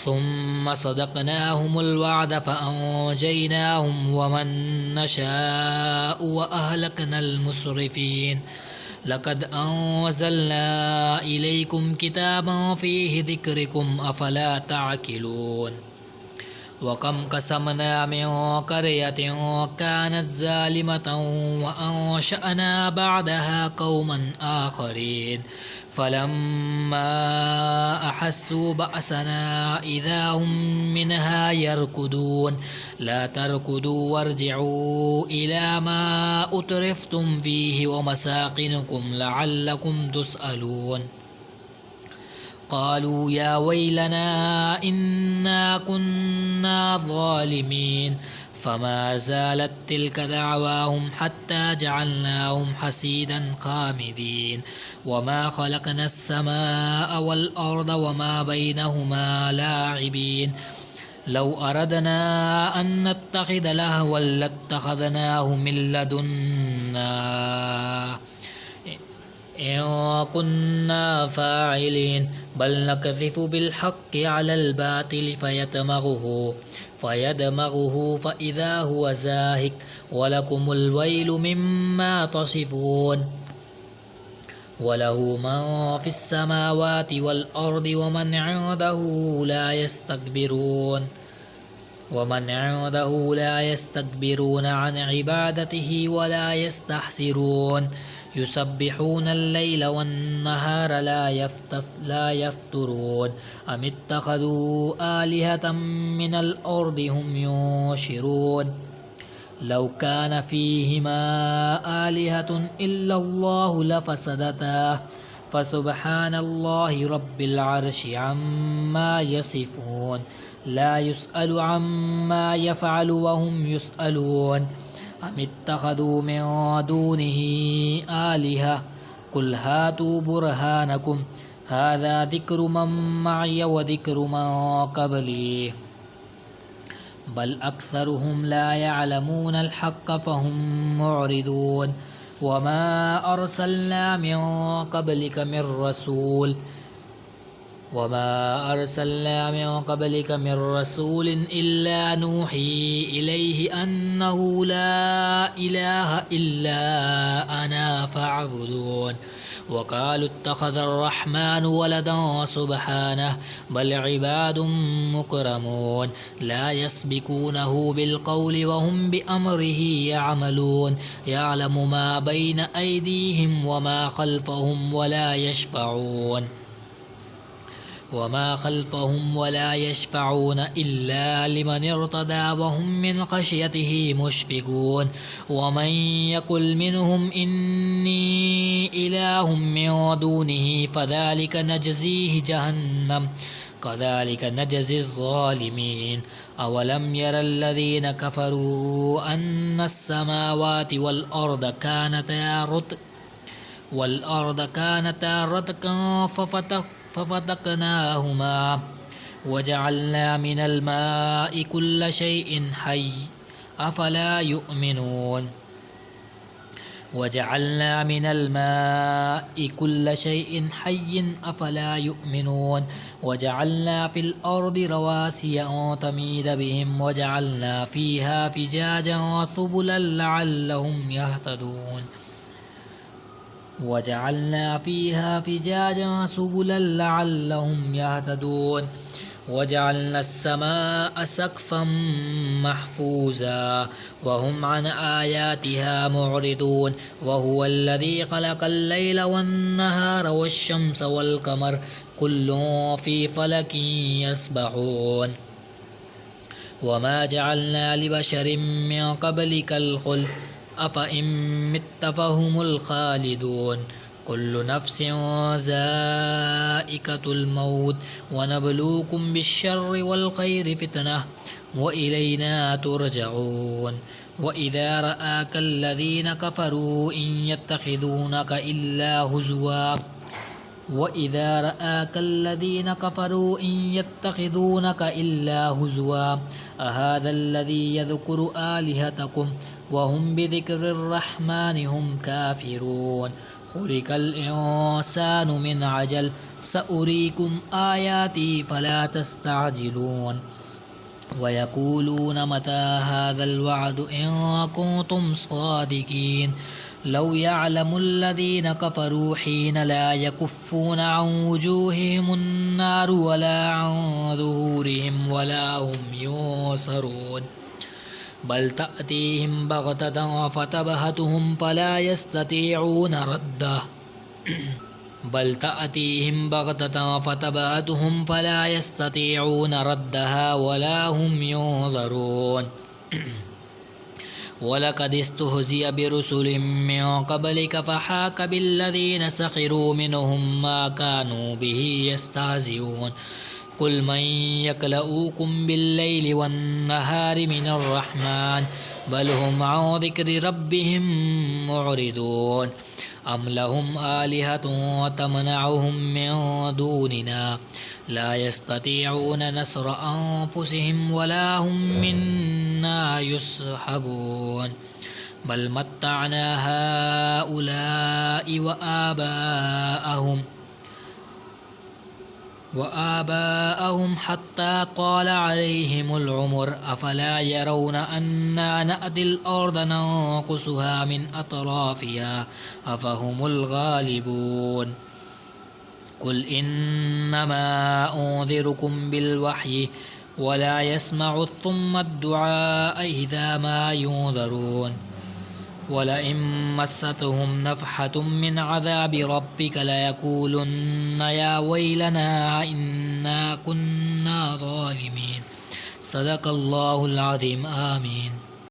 ثم صدقناهم الوعد فأنجيناهم ومن نشاء وأهلكنا المسرفين. لقد أنزلنا إليكم كتابا فيه ذكركم أفلا تعقلون. وكم قسمنا من قرية كانت ظالمة وأنشأنا بعدها قوما آخرين فلما أحسوا بأسنا إذا هم منها يركضون. لا تركضوا وارجعوا إلى ما أترفتم فيه ومساكنكم لعلكم تسألون. قالوا يا ويلنا إنا كنا ظالمين. فما زالت تلك دعواهم حتى جعلناهم حصيدا خامدين. وما خلقنا السماء والأرض وما بينهما لاعبين. لو أردنا أن نتخذ لهوا لاتخذناه من لدنا إن كنا فاعلين. بل نكذف بالحق على الباطل فيدمغه فإذا هو زاهق ولكم الويل مما تصفون. وله من في السماوات والأرض ومن عنده لا يستكبرون عن عبادته ولا يستحسرون. يسبحون الليل والنهار لا يفترون. أم اتخذوا آلهة من الأرض هم ينشرون. لو كان فيهما آلهة إلا الله لفسدتا فسبحان الله رب العرش عما يصفون. لا يسأل عما يفعل وهم يسألون. أم اتخذوا من دونه آلهة قل هاتوا برهانكم هذا ذكر من معي وذكر من قبلي بل أكثرهم لا يعلمون الحق فهم معرضون. وما أرسلنا من قبلك من رسول إلا نوحي إليه أنه لا إله إلا أنا فاعبدون. وقالوا اتخذ الرحمن ولدا سبحانه بل عباد مكرمون لا يسبقونه بالقول وهم بأمره يعملون. يعلم ما بين أيديهم وما خلفهم ولا يشفعون إلا لمن ارتضى وهم من خشيته مشفقون. ومن يقل منهم إني إله من دونه فذلك نجزيه جهنم كذلك نجزي الظالمين. أولم ير الذين كفروا أن السماوات والأرض كانتا رتقا ففتقناهما وجعلنا من الماء كل شيء حي أفلا يؤمنون وجعلنا من الماء كل شيء حي أفلا يؤمنون وجعلنا في الأرض رواسي أن تميد بهم وجعلنا فيها فجاجا وسبلا لعلهم يهتدون وجعلنا فيها فجاجا سبلا لعلهم يهتدون وجعلنا السماء سقفا محفوظا وهم عن آياتها معرضون وهو الذي خلق الليل والنهار والشمس والقمر كل في فلك يسبحون وما جعلنا لبشر من قبلك الخلد أفإن مت فهم الخالدون كل نفس ذائقة الموت ونبلوكم بالشر والخير فتنة وإلينا ترجعون وإذا رآك الذين كفروا إن يتخذونك إلا هزوا وإذا رآك الذين كفروا إن يتخذونك إلا هزوا أهذا الذي يذكر آلهتكم وهم بذكر الرحمن هم كافرون خلق الإنسان من عجل سأريكم آياتي فلا تستعجلون ويقولون متى هذا الوعد إن كنتم صادقين لو يعلم الذين كفروا حين لا يكفون عن وجوههم النار ولا عن ظهورهم ولا هم ينصرون بل تأتيهم بغتة فتبهتهم فلا يستطيعون رده بل تأتيهم بغتة فتبهتهم فلا يستطيعون ردها ولا هم ينظرون ولقد استهزئ برسل من قبلك فحاك بالذين سخروا منهم ما كانوا به يستهزئون قل من يكلؤكم بالليل والنهار من الرحمن بل هم عن ذكر ربهم معرضون أم لهم آلهة تمنعهم من دوننا لا يستطيعون نصر أنفسهم ولا هم منا يصحبون بل متعنا هؤلاء وآباءهم حتى طال عليهم العمر أفلا يرون أنا نأتي الأرض ننقصها من أطرافها أفهم الغالبون قل إنما أنذركم بالوحي ولا يسمع الصم الدعاء إذا ما ينذرون ولئن مستهم نفحة من عذاب ربك ليقولن يا ويلنا إنا كنا ظالمين صدق الله العظيم آمين